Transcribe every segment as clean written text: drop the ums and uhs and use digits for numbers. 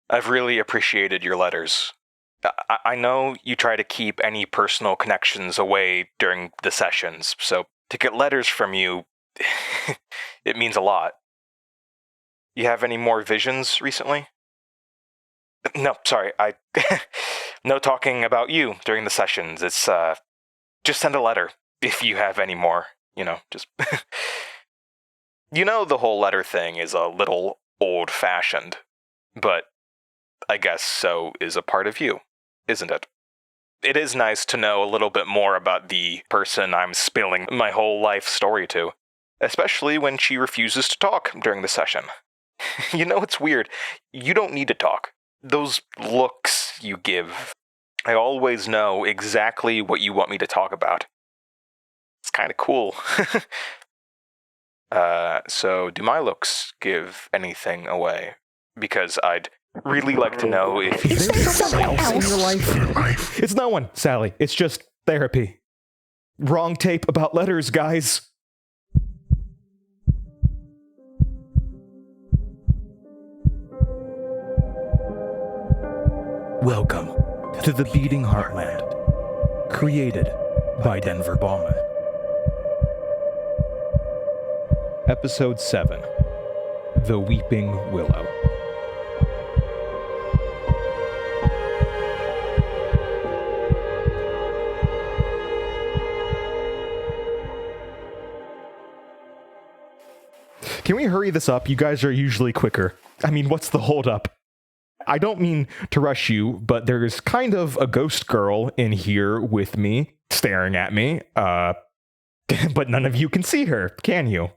I've really appreciated your letters. I know you try to keep any personal connections away during the sessions, so to get letters from you, it means a lot. You have any more visions recently? No, sorry, no talking about you during the sessions. It's, just send a letter if you have any more, just... the whole letter thing is a little old-fashioned, but I guess so is a part of you, isn't it? It is nice to know a little bit more about the person I'm spilling my whole life story to, especially when she refuses to talk during the session. It's weird. You don't need to talk. Those looks you give, I always know exactly what you want me to talk about. It's kind of cool. So do my looks give anything away? Because I'd really like to know if Is there someone else in your life? It's no one, Sally. It's just therapy. Wrong tape about letters, guys. Welcome to the Beating Heartland, created by Denver Baughman. Episode 7, The Weeping Willow. Can we hurry this up? You guys are usually quicker. I mean, what's the holdup? I don't mean to rush you, but there's kind of a ghost girl in here with me, staring at me, but none of you can see her, can you?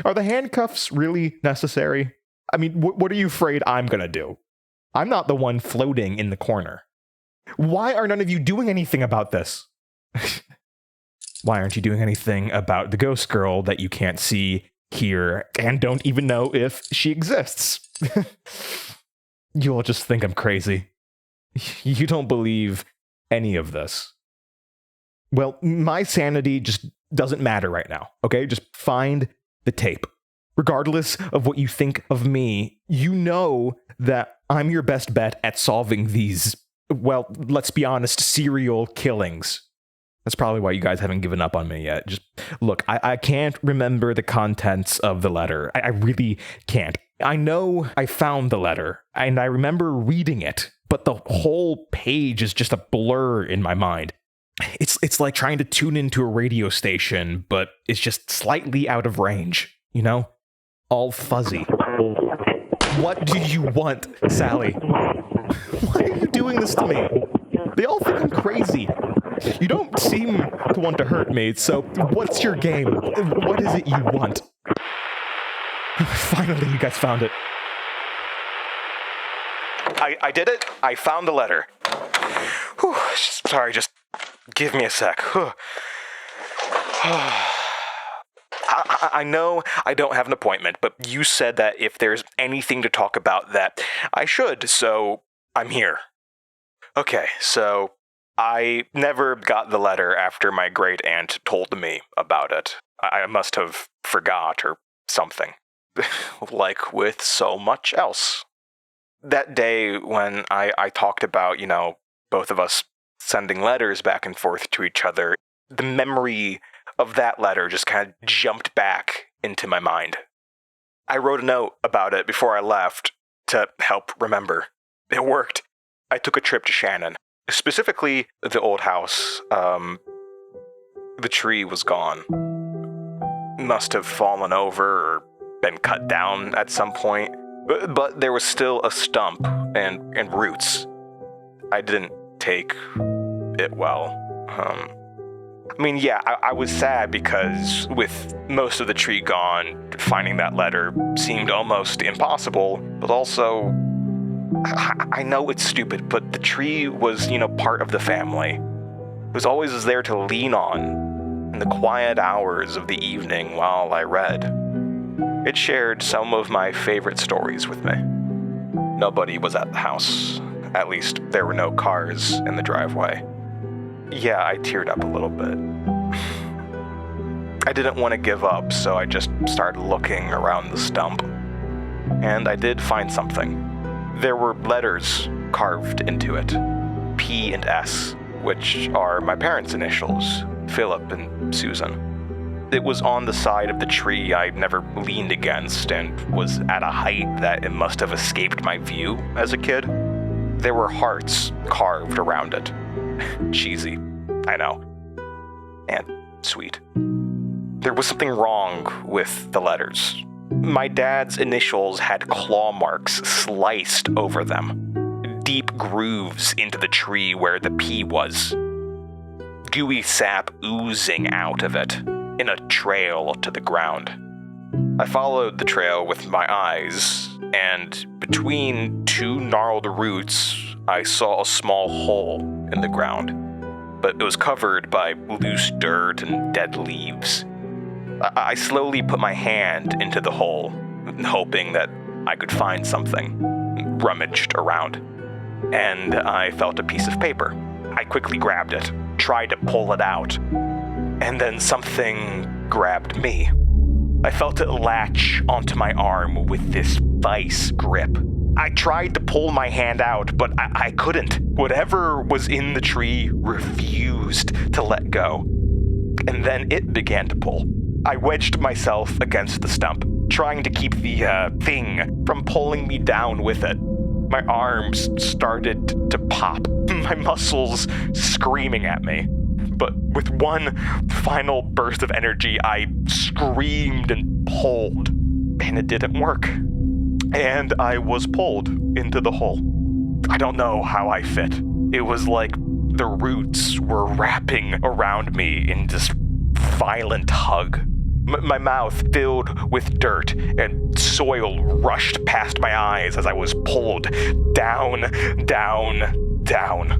Are the handcuffs really necessary? I mean, what are you afraid I'm gonna do? I'm not the one floating in the corner. Why are none of you doing anything about this? Why aren't you doing anything about the ghost girl that you can't see, hear, and don't even know if she exists? You'll just think I'm crazy. You don't believe any of this. Well, my sanity just doesn't matter right now, okay? Just find the tape. Regardless of what you think of me, you know that I'm your best bet at solving these, well, let's be honest, serial killings. That's probably why you guys haven't given up on me yet. Just look, I can't remember the contents of the letter. I really can't. I know I found the letter, and I remember reading it, but the whole page is just a blur in my mind. It's like trying to tune into a radio station, but it's just slightly out of range, All fuzzy. What do you want, Sally? Why are you doing this to me? They all think I'm crazy. You don't seem to want to hurt me, so what's your game? What is it you want? Finally, you guys found it. I did it. I found the letter. Whew, sorry, just give me a sec. I know I don't have an appointment, but you said that if there's anything to talk about that I should, so I'm here. Okay, so I never got the letter after my great aunt told me about it. I must have forgot or something. Like with so much else. That day when I talked about, both of us sending letters back and forth to each other, the memory of that letter just kind of jumped back into my mind. I wrote a note about it before I left to help remember. It worked. I took a trip to Shannon, specifically the old house. The tree was gone. Must have fallen over or been cut down at some point, but there was still a stump and roots. I didn't take it well. I was sad because with most of the tree gone, finding that letter seemed almost impossible, but also, I know it's stupid, but the tree was, part of the family. It was always there to lean on in the quiet hours of the evening while I read. It shared some of my favorite stories with me. Nobody was at the house. At least, there were no cars in the driveway. Yeah, I teared up a little bit. I didn't want to give up, so I just started looking around the stump. And I did find something. There were letters carved into it, P and S, which are my parents' initials, Philip and Susan. It was on the side of the tree I never leaned against and was at a height that it must have escaped my view as a kid. There were hearts carved around it. Cheesy, I know. And sweet. There was something wrong with the letters. My dad's initials had claw marks sliced over them. Deep grooves into the tree where the P was. Gooey sap oozing out of it in a trail to the ground. I followed the trail with my eyes, and between two gnarled roots, I saw a small hole in the ground, but it was covered by loose dirt and dead leaves. I slowly put my hand into the hole, hoping that I could find something, rummaged around, and I felt a piece of paper. I quickly grabbed it, tried to pull it out, and then something grabbed me. I felt it latch onto my arm with this vice grip. I tried to pull my hand out, but I couldn't. Whatever was in the tree refused to let go. And then it began to pull. I wedged myself against the stump, trying to keep the thing from pulling me down with it. My arms started to pop, my muscles screaming at me. But with one final burst of energy, I screamed and pulled, and it didn't work. And I was pulled into the hole. I don't know how I fit. It was like the roots were wrapping around me in this violent hug. My mouth filled with dirt, and soil rushed past my eyes as I was pulled down, down, down.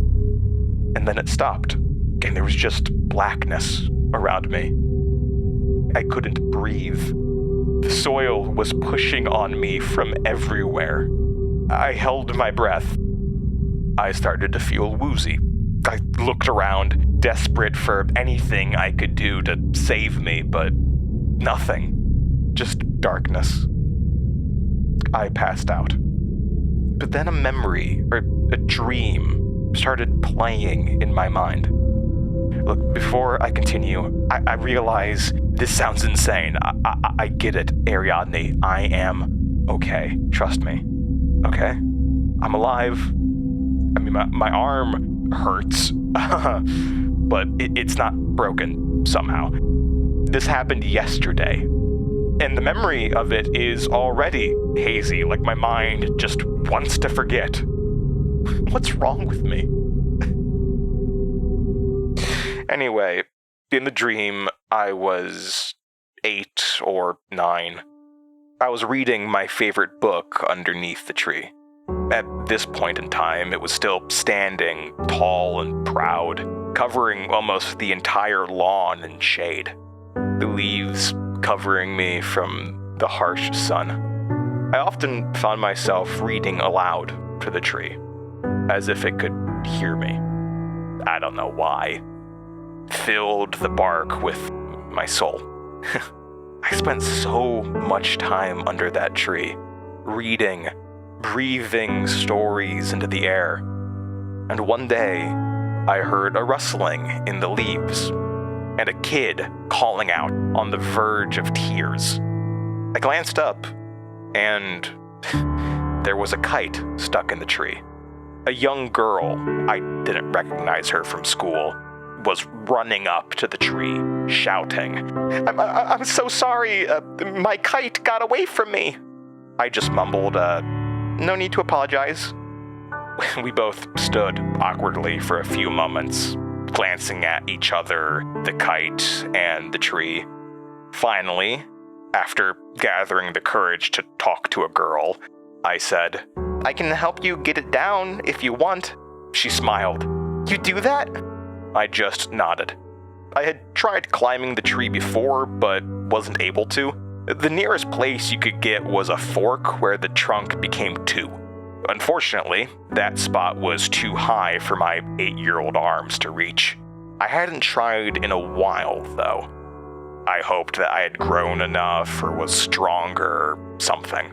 And then it stopped, and there was just blackness around me. I couldn't breathe. The soil was pushing on me from everywhere. I held my breath. I started to feel woozy. I looked around, desperate for anything I could do to save me, but nothing. Just darkness. I passed out. But then a memory, or a dream, started playing in my mind. Look, before I continue, I realize this sounds insane. I get it, Ariadne. I am okay. Trust me. Okay? I'm alive. I mean, my arm hurts, but it's not broken somehow. This happened yesterday, and the memory of it is already hazy, like my mind just wants to forget. What's wrong with me? Anyway, in the dream, I was 8 or 9. I was reading my favorite book underneath the tree. At this point in time, it was still standing tall and proud, covering almost the entire lawn in shade. The leaves covering me from the harsh sun. I often found myself reading aloud to the tree, as if it could hear me. I don't know why. Filled the bark with my soul. I spent so much time under that tree, reading, breathing stories into the air. And one day, I heard a rustling in the leaves, and a kid calling out on the verge of tears. I glanced up, and there was a kite stuck in the tree. A young girl, I didn't recognize her from school, was running up to the tree, shouting, I'm so sorry, my kite got away from me. I just mumbled, no need to apologize. We both stood awkwardly for a few moments, glancing at each other, the kite, and the tree. Finally, after gathering the courage to talk to a girl, I said, I can help you get it down if you want. She smiled. You do that? I just nodded. I had tried climbing the tree before, but wasn't able to. The nearest place you could get was a fork where the trunk became 2. Unfortunately, that spot was too high for my 8-year-old arms to reach. I hadn't tried in a while, though. I hoped that I had grown enough or was stronger or something.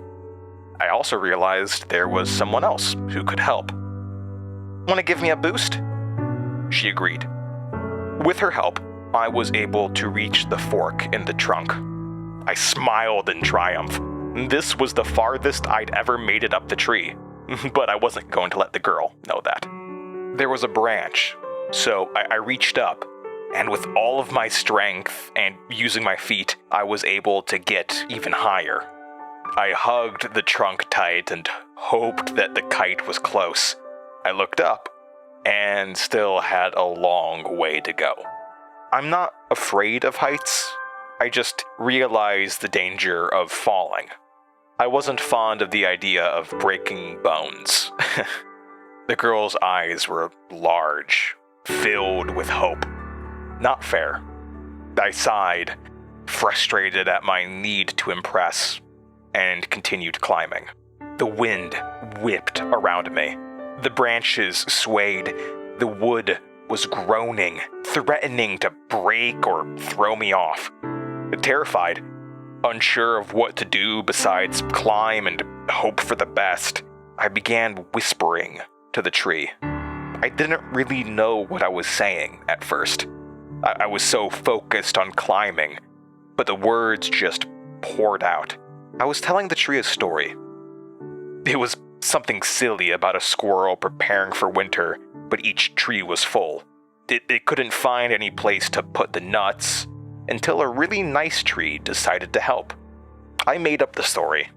I also realized there was someone else who could help. Want to give me a boost? She agreed. With her help, I was able to reach the fork in the trunk. I smiled in triumph. This was the farthest I'd ever made it up the tree, but I wasn't going to let the girl know that. There was a branch, so I reached up, and with all of my strength and using my feet, I was able to get even higher. I hugged the trunk tight and hoped that the kite was close. I looked up, and still had a long way to go. I'm not afraid of heights. I just realized the danger of falling. I wasn't fond of the idea of breaking bones. The girl's eyes were large, filled with hope. Not fair. I sighed, frustrated at my need to impress, and continued climbing. The wind whipped around me. The branches swayed. The wood was groaning, threatening to break or throw me off. Terrified, unsure of what to do besides climb and hope for the best, I began whispering to the tree. I didn't really know what I was saying at first. I was so focused on climbing, but the words just poured out. I was telling the tree a story. It was something silly about a squirrel preparing for winter, but each tree was full. It couldn't find any place to put the nuts until a really nice tree decided to help. I made up the story.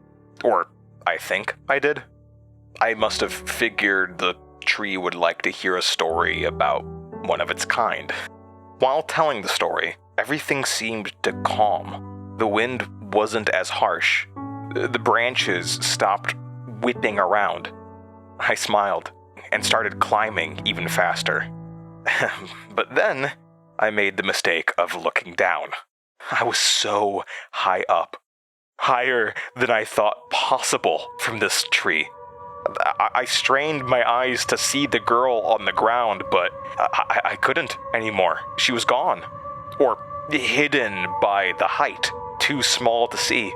Or I think I did. I must have figured the tree would like to hear a story about one of its kind. While telling the story, everything seemed to calm. The wind wasn't as harsh. The branches stopped whipping around. I smiled and started climbing even faster. But then I made the mistake of looking down. I was so high up. Higher than I thought possible from this tree. I strained my eyes to see the girl on the ground, but I couldn't anymore. She was gone. Or hidden by the height, too small to see.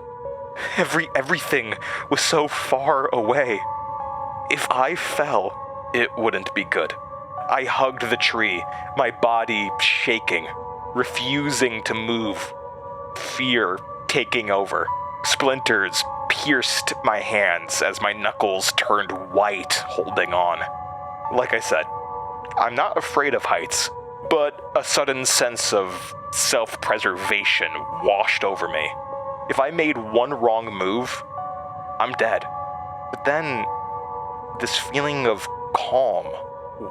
Everything was so far away. If I fell, it wouldn't be good. I hugged the tree, my body shaking, refusing to move. Fear taking over. Splinters pierced my hands as my knuckles turned white holding on. Like I said, I'm not afraid of heights, but a sudden sense of self-preservation washed over me. If I made one wrong move, I'm dead. But then, this feeling of calm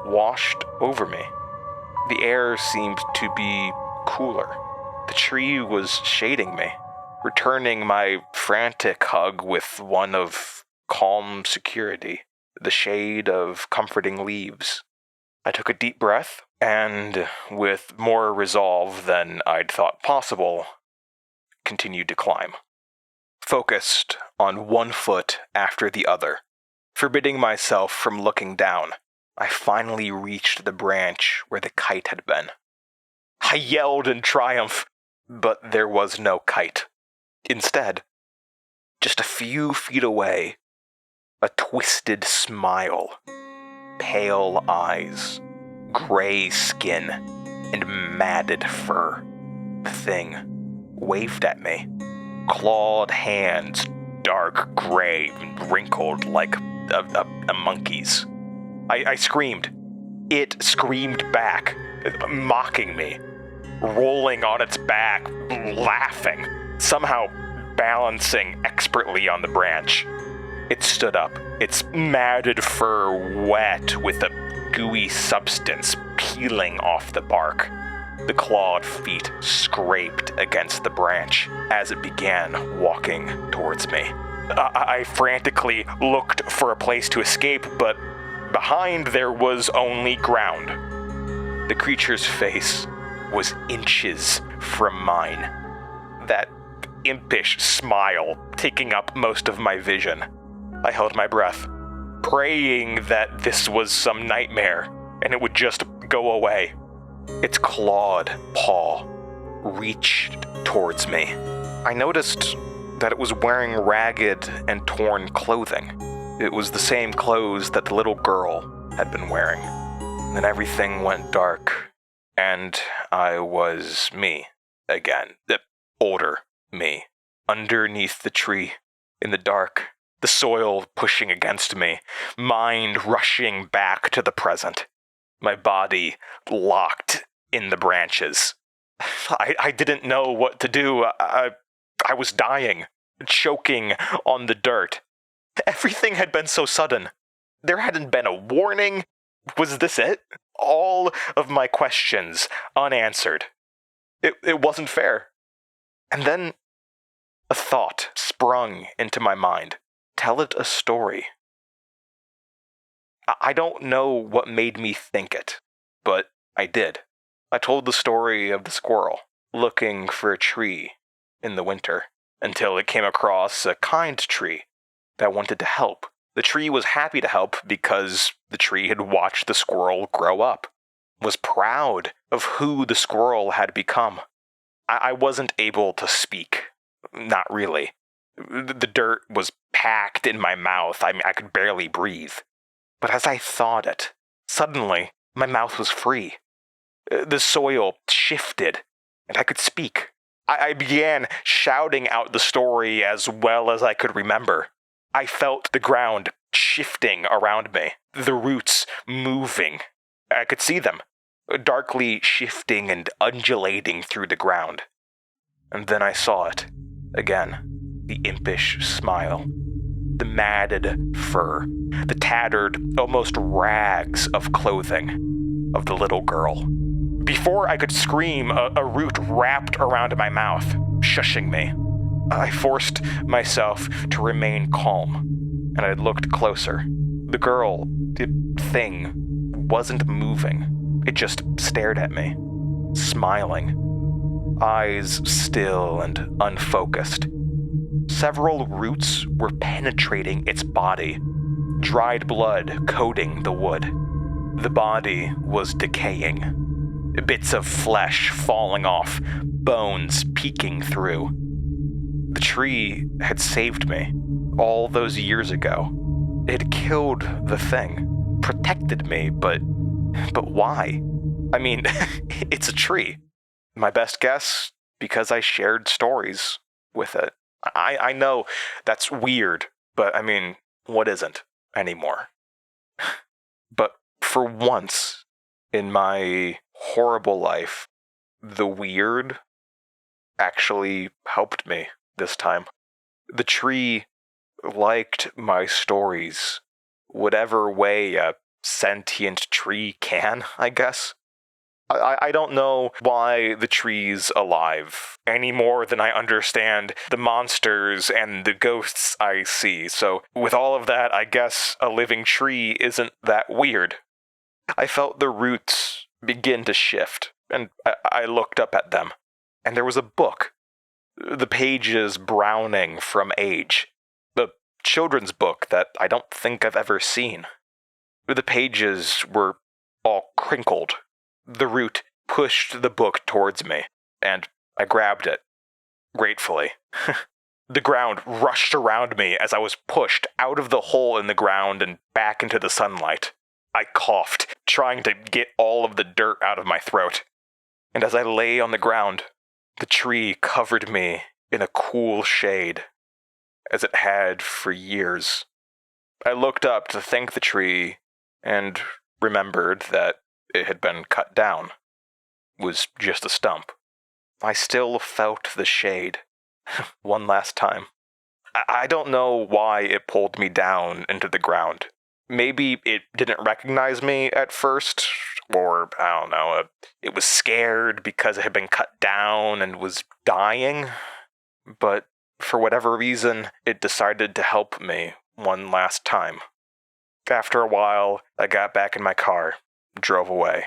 washed over me. The air seemed to be cooler. The tree was shading me, returning my frantic hug with one of calm security, the shade of comforting leaves. I took a deep breath, and with more resolve than I'd thought possible, continued to climb. Focused on one foot after the other, forbidding myself from looking down, I finally reached the branch where the kite had been. I yelled in triumph, but there was no kite. Instead, just a few feet away, a twisted smile, pale eyes, gray skin, and matted fur. The thing waved at me, clawed hands, dark gray and wrinkled like a monkey's. I screamed. It screamed back, mocking me, rolling on its back, laughing, somehow balancing expertly on the branch. It stood up, its matted fur wet with a gooey substance peeling off the bark. The clawed feet scraped against the branch as it began walking towards me. I frantically looked for a place to escape, but behind there was only ground. The creature's face was inches from mine. That impish smile taking up most of my vision. I held my breath, praying that this was some nightmare and it would just go away. Its clawed paw reached towards me. I noticed that it was wearing ragged and torn clothing. It was the same clothes that the little girl had been wearing. And then everything went dark, and I was me again. The older me. Underneath the tree, in the dark, the soil pushing against me, mind rushing back to the present. My body locked in the branches. I didn't know what to do. I was dying, choking on the dirt. Everything had been so sudden. There hadn't been a warning. Was this it? All of my questions unanswered. It wasn't fair. And then a thought sprung into my mind. Tell it a story. I don't know what made me think it, but I did. I told the story of the squirrel looking for a tree in the winter until it came across a kind tree that wanted to help. The tree was happy to help because the tree had watched the squirrel grow up, was proud of who the squirrel had become. I wasn't able to speak. Not really. The dirt was packed in my mouth. I could barely breathe. But as I thought it, suddenly my mouth was free. The soil shifted, and I could speak. I began shouting out the story as well as I could remember. I felt the ground shifting around me, the roots moving. I could see them, darkly shifting and undulating through the ground. And then I saw it again, the impish smile, the matted fur, the tattered, almost rags of clothing of the little girl. Before I could scream, a root wrapped around my mouth, shushing me. I forced myself to remain calm, and I looked closer. The girl, the thing, wasn't moving. It just stared at me, smiling. Eyes still and unfocused. Several roots were penetrating its body, dried blood coating the wood. The body was decaying. Bits of flesh falling off, bones peeking through. The tree had saved me all those years ago. It had killed the thing, protected me, but why? I mean, it's a tree. My best guess, because I shared stories with it. I know that's weird, but I mean, what isn't anymore? But for once in my horrible life, the weird actually helped me this time. The tree liked my stories, whatever way a sentient tree can, I guess. I don't know why the tree's alive, any more than I understand the monsters and the ghosts I see. So with all of that, I guess a living tree isn't that weird. I felt the roots begin to shift, and I looked up at them. And there was a book, the pages browning from age. A children's book that I don't think I've ever seen. The pages were all crinkled. The root pushed the book towards me, and I grabbed it, gratefully. The ground rushed around me as I was pushed out of the hole in the ground and back into the sunlight. I coughed, trying to get all of the dirt out of my throat. And as I lay on the ground, the tree covered me in a cool shade, as it had for years. I looked up to thank the tree and remembered that it had been cut down. It was just a stump. I still felt the shade. One last time. I don't know why it pulled me down into the ground. Maybe it didn't recognize me at first, or I don't know, it was scared because it had been cut down and was dying. But for whatever reason, it decided to help me one last time. After a while, I got back in my car, drove away.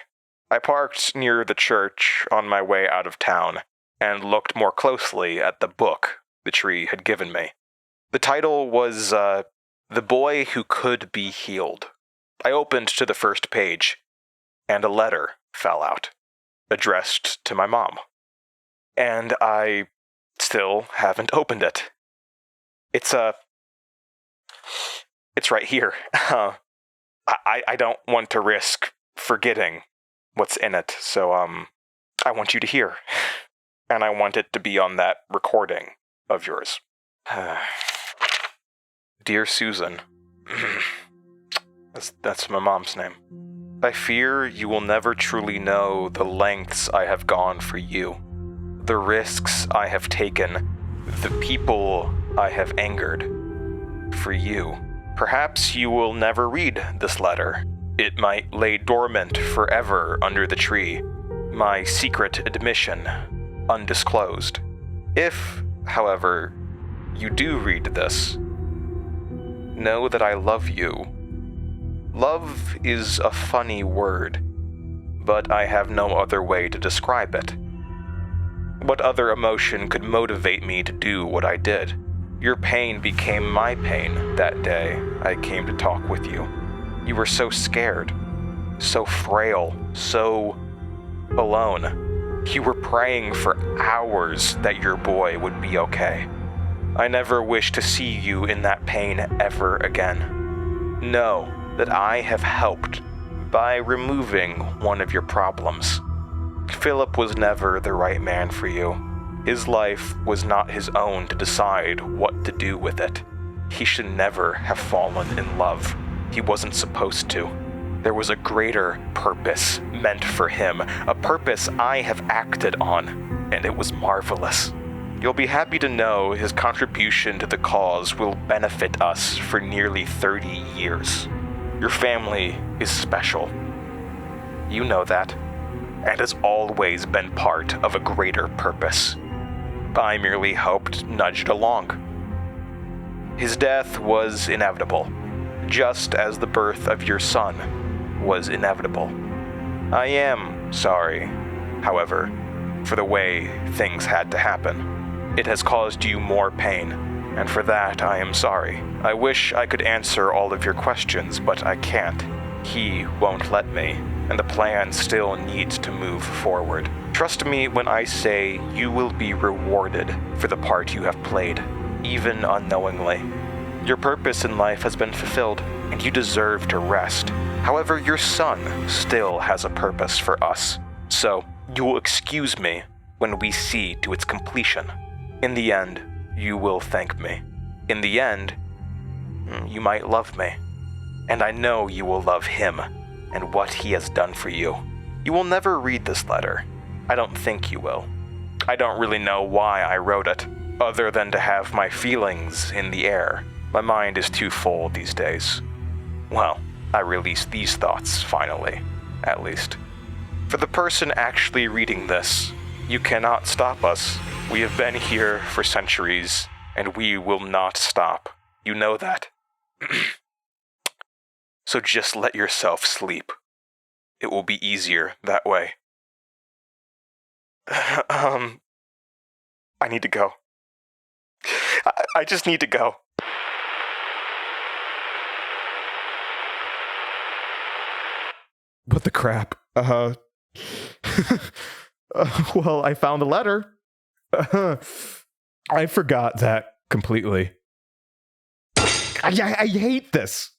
I parked near the church on my way out of town and looked more closely at the book the tree had given me. The title was, The Boy Who Could Be Healed. I opened to the first page, and a letter fell out, addressed to my mom. And I still haven't opened it. It's right here. I don't want to risk forgetting what's in it, so I want you to hear. And I want it to be on that recording of yours. Dear Susan, that's my mom's name. I fear you will never truly know the lengths I have gone for you, the risks I have taken, the people I have angered for you. Perhaps you will never read this letter. It might lay dormant forever under the tree, my secret admission, undisclosed. If, however, you do read this, know that I love you. Love is a funny word, but I have no other way to describe it. What other emotion could motivate me to do what I did? Your pain became my pain that day I came to talk with you. You were so scared, so frail, so alone. You were praying for hours that your boy would be okay. I never wish to see you in that pain ever again. Know that I have helped by removing one of your problems. Philip was never the right man for you. His life was not his own to decide what to do with it. He should never have fallen in love. He wasn't supposed to. There was a greater purpose meant for him, a purpose I have acted on, and it was marvelous. You'll be happy to know his contribution to the cause will benefit us for nearly 30 years. Your family is special. You know that, and has always been part of a greater purpose. I merely hoped nudged along. His death was inevitable, just as the birth of your son was inevitable. I am sorry, however, for the way things had to happen. It has caused you more pain, and for that I am sorry. I wish I could answer all of your questions, but I can't. He won't let me, and the plan still needs to move forward. Trust me when I say you will be rewarded for the part you have played, even unknowingly. Your purpose in life has been fulfilled, and you deserve to rest. However, your son still has a purpose for us, so you will excuse me when we see to its completion. In the end, you will thank me. In the end, you might love me, and I know you will love him and what he has done for you. You will never read this letter. I don't think you will. I don't really know why I wrote it, other than to have my feelings in the air. My mind is too full these days. Well, I released these thoughts, finally, at least. For the person actually reading this, you cannot stop us. We have been here for centuries, and we will not stop. You know that. So just let yourself sleep. It will be easier that way. I need to go. I just need to go. What the crap? Well, I found the letter. I forgot that completely. I hate this.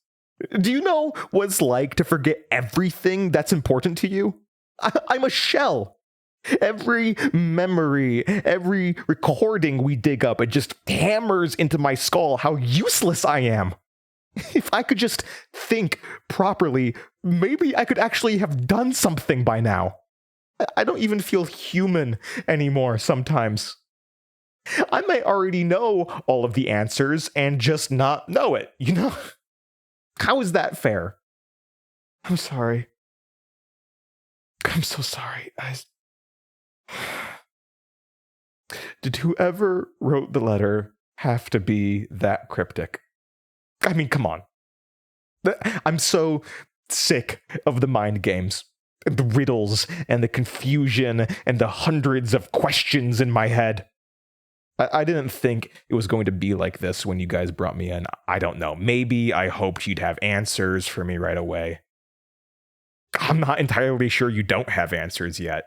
Do you know what it's like to forget everything that's important to you? I'm a shell. Every memory, every recording we dig up, it just hammers into my skull how useless I am. If I could just think properly, maybe I could actually have done something by now. I don't even feel human anymore sometimes. I might already know all of the answers and just not know it, you know? How is that fair? I'm sorry. I'm so sorry. Did whoever wrote the letter have to be that cryptic? I mean, come on. I'm so sick of the mind games, and the riddles, and the confusion, and the hundreds of questions in my head. I didn't think it was going to be like this when you guys brought me in. I don't know. Maybe I hoped you'd have answers for me right away. I'm not entirely sure you don't have answers yet.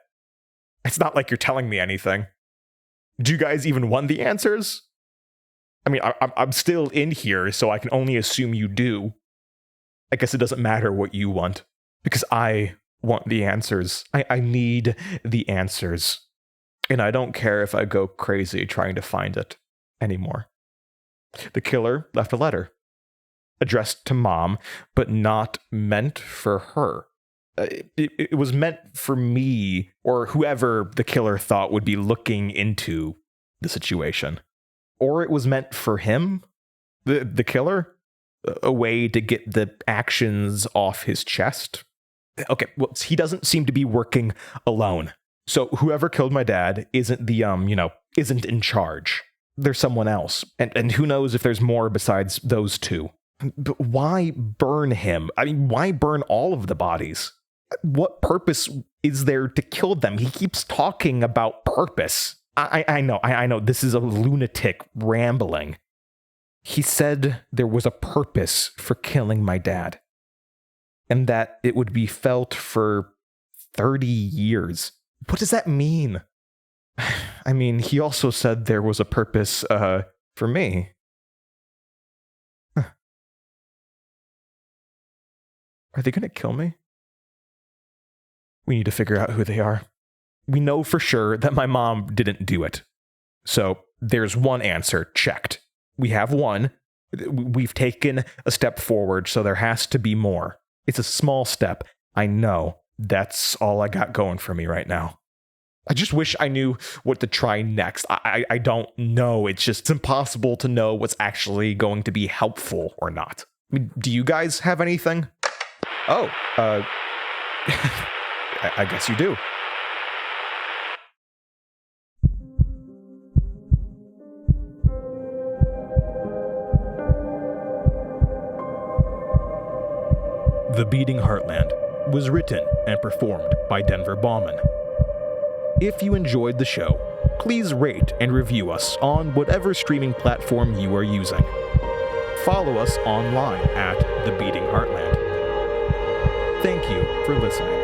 It's not like you're telling me anything. Do you guys even want the answers? I mean, I'm still in here, so I can only assume you do. I guess it doesn't matter what you want, because I want the answers. I need the answers. And I don't care if I go crazy trying to find it anymore. The killer left a letter, addressed to Mom, but not meant for her. It was meant for me, or whoever the killer thought would be looking into the situation. Or it was meant for him, the killer, a way to get the actions off his chest. Okay, well, he doesn't seem to be working alone. So whoever killed my dad isn't isn't in charge. There's someone else. And who knows if there's more besides those two. But why burn him? I mean, why burn all of the bodies? What purpose is there to kill them? He keeps talking about purpose. I know, this is a lunatic rambling. He said there was a purpose for killing my dad. And that it would be felt for 30 years. What does that mean? I mean, he also said there was a purpose, for me. Huh. Are they gonna kill me? We need to figure out who they are. We know for sure that my mom didn't do it. So there's one answer checked. We have one. We've taken a step forward, so there has to be more. It's a small step. I know. That's all I got going for me right now. I just wish I knew what to try next. I don't know. It's impossible to know what's actually going to be helpful or not. I mean, do you guys have anything? Oh, I guess you do. The Beating Heartland was written and performed by Denver Baughman. If you enjoyed the show, please rate and review us on whatever streaming platform you are using. Follow us online at The Beating Heartland. Thank you for listening.